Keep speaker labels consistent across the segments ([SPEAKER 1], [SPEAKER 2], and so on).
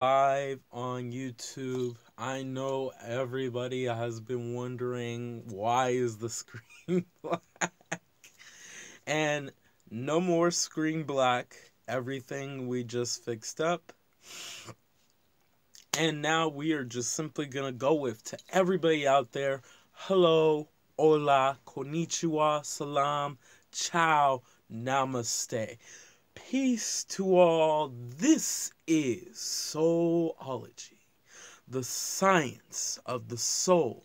[SPEAKER 1] live on YouTube. I know everybody has been wondering why is the screen black? And no more screen black. Everything we just fixed up. And now we are just simply going to go with to everybody out there. Hello, Hola, Konnichiwa, Salaam, Ciao Namaste. Peace to all. This is Soulology, the science of the soul.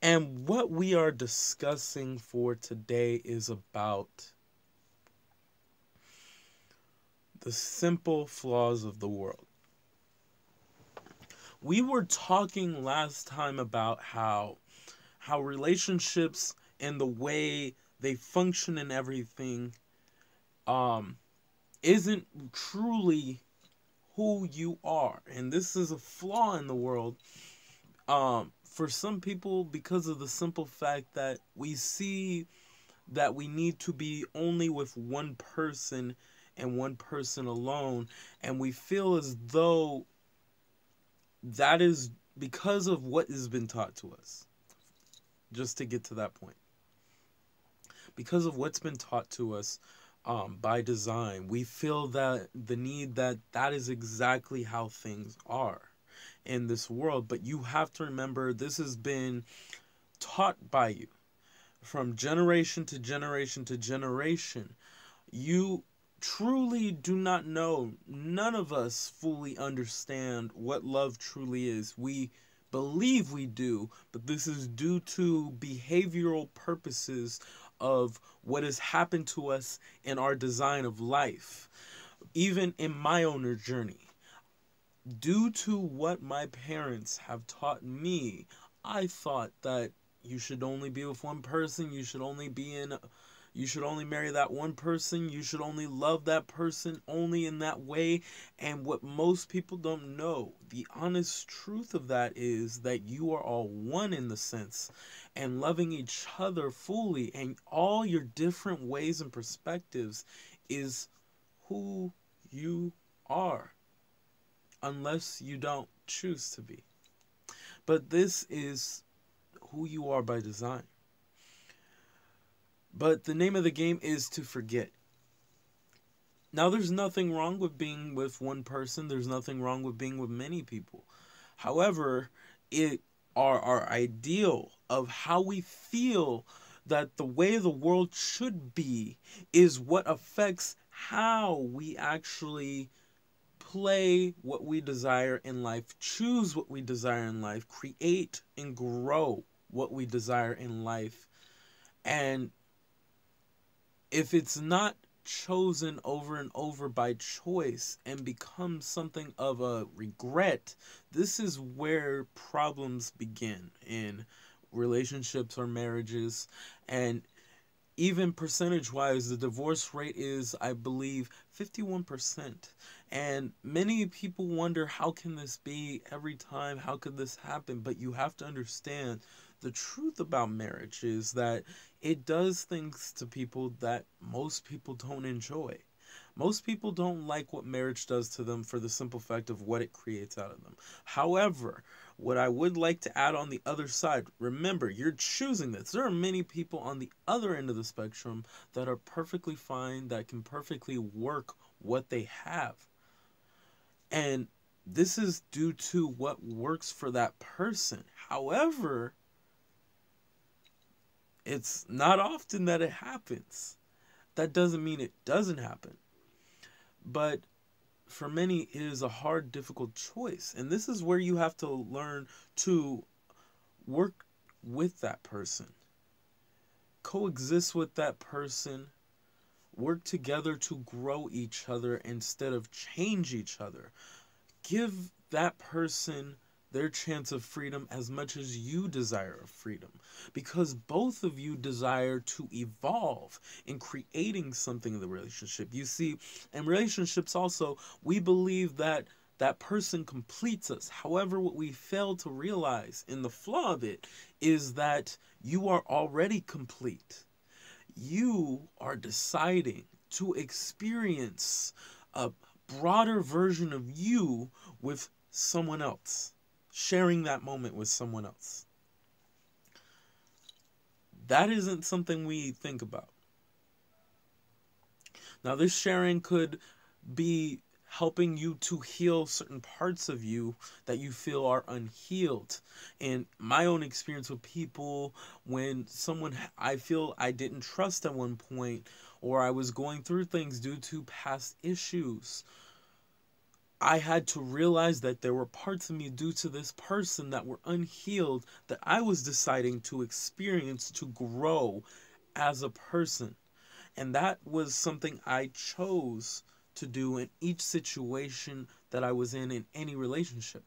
[SPEAKER 1] And what we are discussing for today is about the simple flaws of the world. We were talking last time about how relationships and the way they function and everything um isn't truly who you are, and this is a flaw in the world for some people, because of the simple fact that we see that we need to be only with one person and one person alone, and we feel as though that is because of what has been taught to us. Just to get to that point, because of what's been taught to us by design, we feel that the need that is exactly how things are in this world. But you have to remember, this has been taught by you from generation to generation to generation. You truly do not know. None of us fully understand what love truly is. We believe we do, but this is due to behavioral purposes of what has happened to us in our design of life. Even in my own journey, due to what my parents have taught me, I thought that you should only be with one person, you should only marry that one person, you should only love that person only in that way. And what most people don't know, the honest truth of that is that you are all one in the sense, and loving each other fully and all your different ways and perspectives is who you are, unless you don't choose to be. But this is who you are by design. But the name of the game is to forget. Now, there's nothing wrong with being with one person, there's nothing wrong with being with many people. However, it our ideal of how we feel that the way the world should be is what affects how we actually play what we desire in life, choose what we desire in life, create and grow what we desire in life. And if it's not chosen over and over by choice and becomes something of a regret, this is where problems begin in relationships or marriages. And even percentage wise, the divorce rate is, I believe, 51%. And many people wonder, how can this be every time? How could this happen? But you have to understand, the truth about marriage is that it does things to people that most people don't enjoy. Most people don't like what marriage does to them for the simple fact of what it creates out of them. However, what I would like to add on the other side, remember, you're choosing this. There are many people on the other end of the spectrum that are perfectly fine, that can perfectly work what they have. And this is due to what works for that person. However, it's not often that it happens. That doesn't mean it doesn't happen. But for many, it is a hard, difficult choice. And this is where you have to learn to work with that person, coexist with that person, work together to grow each other instead of change each other. Give that person their chance of freedom as much as you desire of freedom, because both of you desire to evolve in creating something in the relationship. You see, in relationships also, we believe that that person completes us. However, what we fail to realize in the flaw of it is that you are already complete. You are deciding to experience a broader version of you with someone else, sharing that moment with someone else. That isn't something we think about. Now, this sharing could be helping you to heal certain parts of you that you feel are unhealed. In my own experience with people, when someone I feel I didn't trust at one point, or I was going through things due to past issues, I had to realize that there were parts of me due to this person that were unhealed that I was deciding to experience to grow as a person. And that was something I chose to do in each situation that I was in any relationship.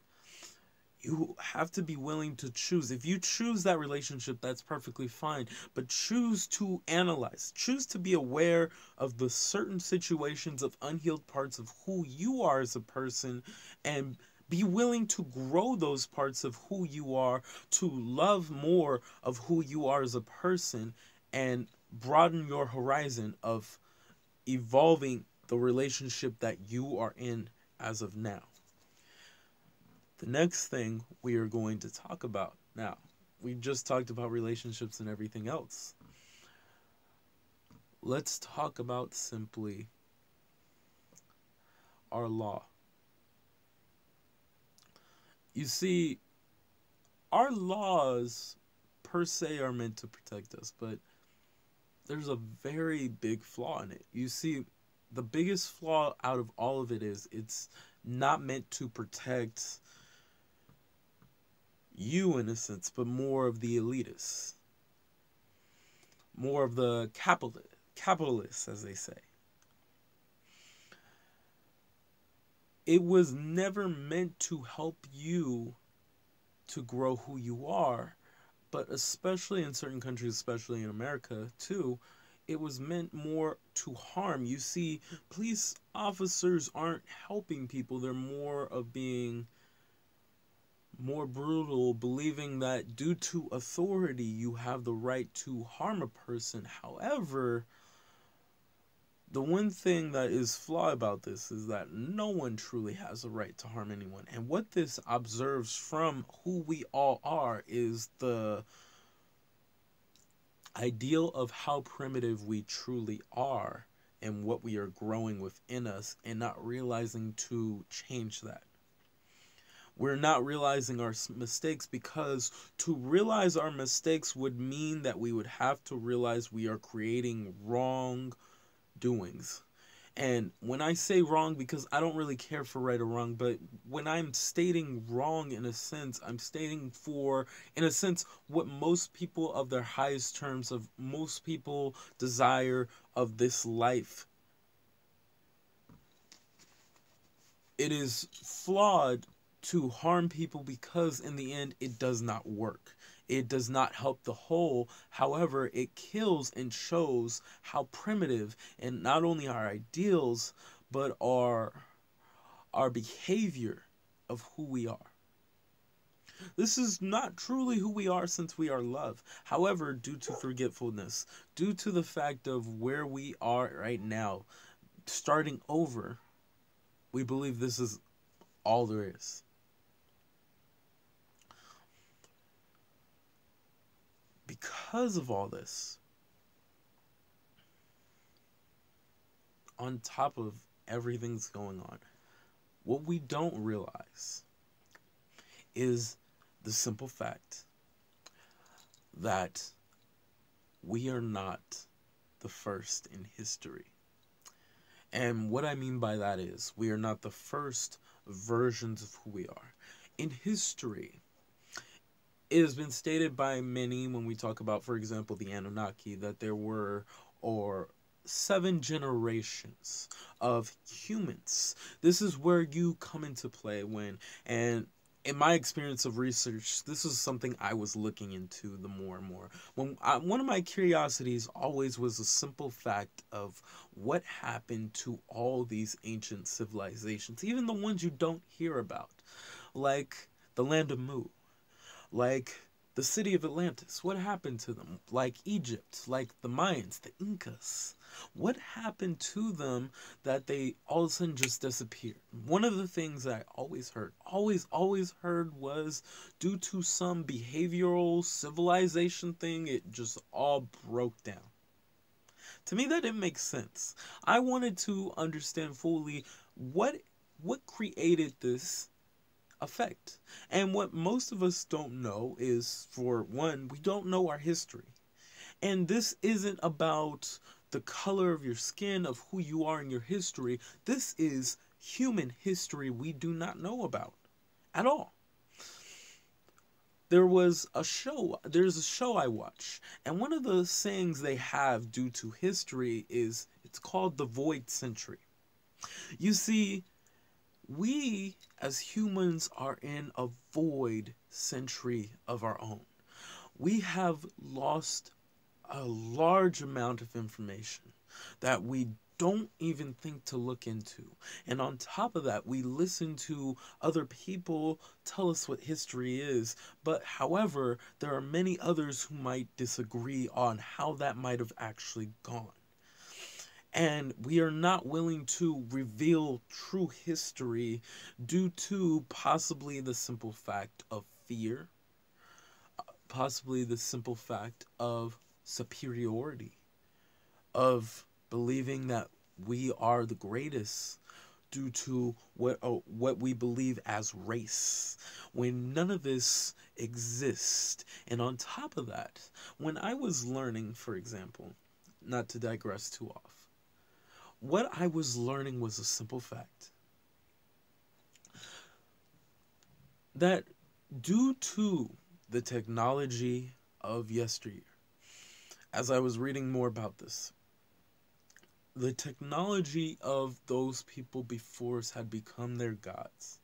[SPEAKER 1] You have to be willing to choose. If you choose that relationship, that's perfectly fine. But choose to analyze. Choose to be aware of the certain situations of unhealed parts of who you are as a person, and be willing to grow those parts of who you are, to love more of who you are as a person, and broaden your horizon of evolving the relationship that you are in as of now. The next thing we are going to talk about now, we just talked about relationships and everything else. Let's talk about simply our law. You see, our laws per se are meant to protect us, but there's a very big flaw in it. You see, the biggest flaw out of all of it is it's not meant to protect you in a sense, but more of the elitists, more of the capitalists, as they say. It was never meant to help you to grow who you are, but especially in certain countries, especially in America too, it was meant more to harm. You see, police officers aren't helping people. They're more of being more brutal, believing that due to authority you have the right to harm a person. However, the one thing that is flawed about this is that no one truly has a right to harm anyone. And what this observes from who we all are is the ideal of how primitive we truly are and what we are growing within us, and not realizing to change that. We're not realizing our mistakes, because to realize our mistakes would mean that we would have to realize we are creating wrong doings. And when I say wrong, because I don't really care for right or wrong, but when I'm stating wrong, in a sense, I'm stating for, in a sense, what most people of their highest terms of most people desire of this life. It is flawed to harm people, because in the end it does not work. It does not help the whole. However, it kills and shows how primitive, and not only our ideals, but our behavior of who we are. This is not truly who we are, since we are love. However, due to forgetfulness, due to the fact of where we are right now, starting over, we believe this is all there is. Because of all this, on top of everything's going on, what we don't realize is the simple fact that we are not the first in history. And what I mean by that is, we are not the first versions of who we are. In history, it has been stated by many, when we talk about, for example, the Anunnaki, that there were, or 7 generations of humans. This is where you come into play when, and in my experience of research, this is something I was looking into the more and more. One of my curiosities always was a simple fact of what happened to all these ancient civilizations, even the ones you don't hear about, like the land of Mu, like The city of Atlantis, what happened to them? Like Egypt, like the Mayans, the Incas. What happened to them that they all of a sudden just disappeared? One of the things I always heard, always heard was due to some behavioral civilization thing, it just all broke down. To me, that didn't make sense. I wanted to understand fully what created this effect. And what most of us don't know is, for one, we don't know our history. And this isn't about the color of your skin, of who you are in your history. This is human history we do not know about at all. There's a show I watch, and one of the sayings they have due to history is, it's called the void century. You see, we as humans are in a void century of our own. We have lost a large amount of information that we don't even think to look into. And on top of that, we listen to other people tell us what history is. But however, there are many others who might disagree on how that might have actually gone. And we are not willing to reveal true history due to possibly the simple fact of fear, possibly the simple fact of superiority, of believing that we are the greatest due to what we believe as race, when none of this exists. And on top of that, when I was learning, for example, not to digress too off, what I was learning was a simple fact. That due to the technology of yesteryear, as I was reading more about this, the technology of those people before us had become their gods.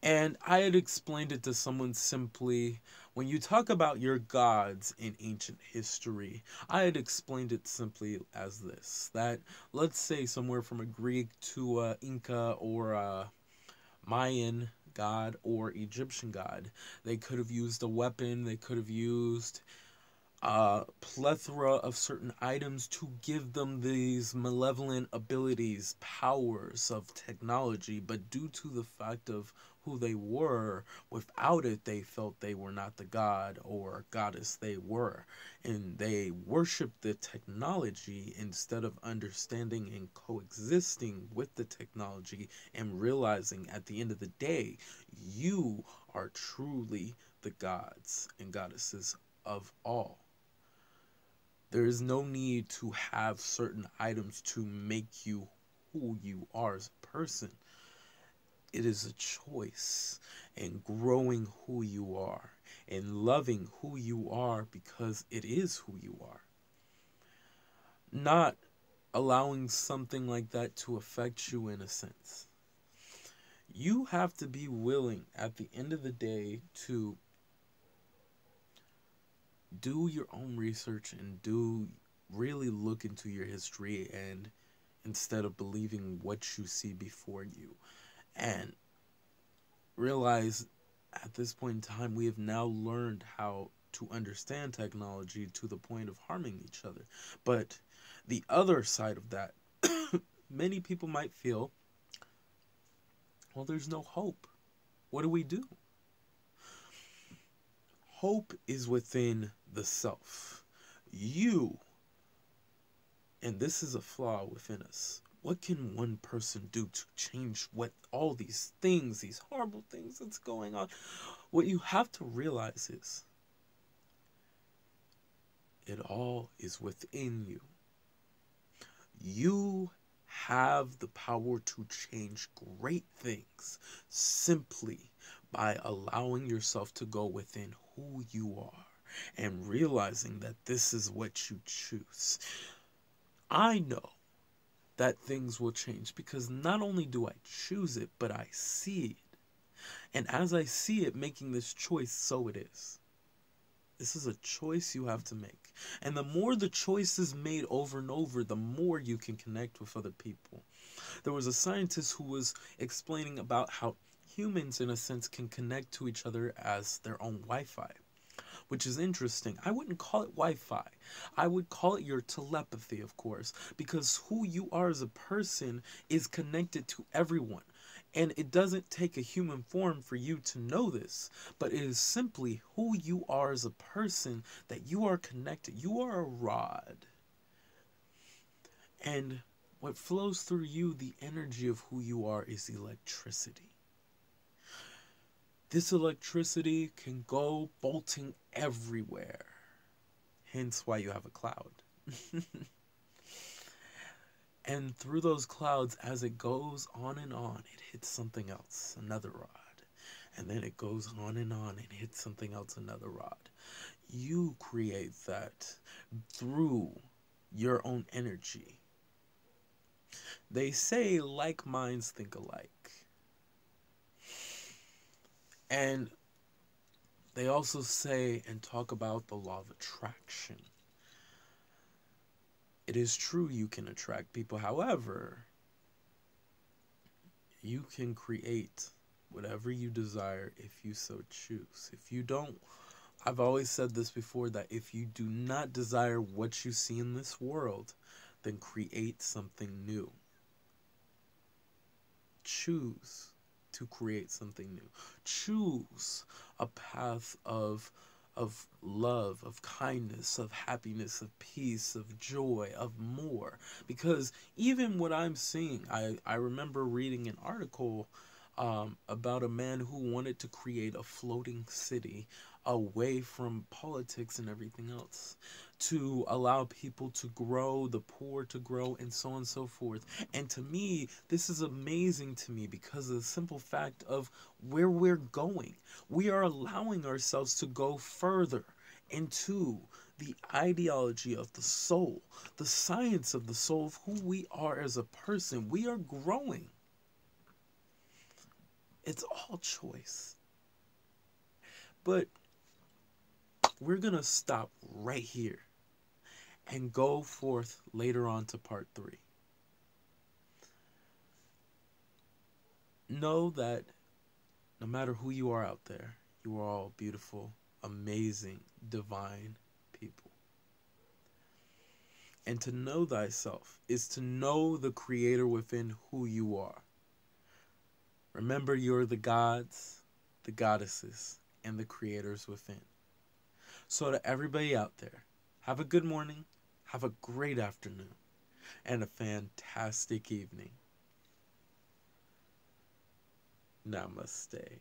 [SPEAKER 1] And I had explained it to someone simply, when you talk about your gods in ancient history, I had explained it simply as this, that let's say somewhere from a Greek to a Inca or a Mayan god or Egyptian god, they could have used a weapon, they could have used a plethora of certain items to give them these malevolent abilities, powers of technology, but due to the fact of who they were, without it they felt they were not the god or goddess they were, and they worshiped the technology instead of understanding and coexisting with the technology and realizing at the end of the day you are truly the gods and goddesses of all. There is no need to have certain items to make you who you are as a person. It is a choice in growing who you are and loving who you are because it is who you are. Not allowing something like that to affect you in a sense. You have to be willing at the end of the day to do your own research and really look into your history, and instead of believing what you see before you, and realize at this point in time we have now learned how to understand technology to the point of harming each other. But the other side of that, many people might feel, well, there's no hope. What do we do? Hope is within the self. You, and this is a flaw within us. What can one person do to change what all these things, these horrible things that's going on? What you have to realize is it all is within you. You have the power to change great things simply by allowing yourself to go within who you are and realizing that this is what you choose. I know that things will change because not only do I choose it, but I see it. And as I see it making this choice, so it is. This is a choice you have to make. And the more the choice is made over and over, the more you can connect with other people. There was a scientist who was explaining about how humans, in a sense, can connect to each other as their own Wi-Fi. which is interesting. I wouldn't call it Wi-Fi. I would call it your telepathy, of course, because who you are as a person is connected to everyone. And it doesn't take a human form for you to know this, but it is simply who you are as a person, that you are connected. You are a rod. And what flows through you, the energy of who you are, is electricity. This electricity can go bolting everywhere. Hence why you have a cloud. And through those clouds, as it goes on, it hits something else, another rod. And then it goes on and hits something else, another rod. You create that through your own energy. They say like minds think alike. And they also say and talk about the law of attraction. It is true you can attract people. However, you can create whatever you desire if you so choose. If you don't, I've always said this before, that if you do not desire what you see in this world, then create something new. Choose to create something new. Choose a path of love, of kindness, of happiness, of peace, of joy, of more. Because even what I'm seeing, I remember reading an article about a man who wanted to create a floating city away from politics and everything else, to allow people to grow, the poor to grow, and so on and so forth. And to me, this is amazing to me because of the simple fact of where we're going. We are allowing ourselves to go further into the ideology of the soul, the science of the soul, of who we are as a person. We are growing. It's all choice. But we're going to stop right here and go forth later on to part 3. Know that no matter who you are out there, you are all beautiful, amazing, divine people. And to know thyself is to know the creator within who you are. Remember, you're the gods, the goddesses, and the creators within. So to everybody out there, have a good morning, have a great afternoon, and a fantastic evening. Namaste.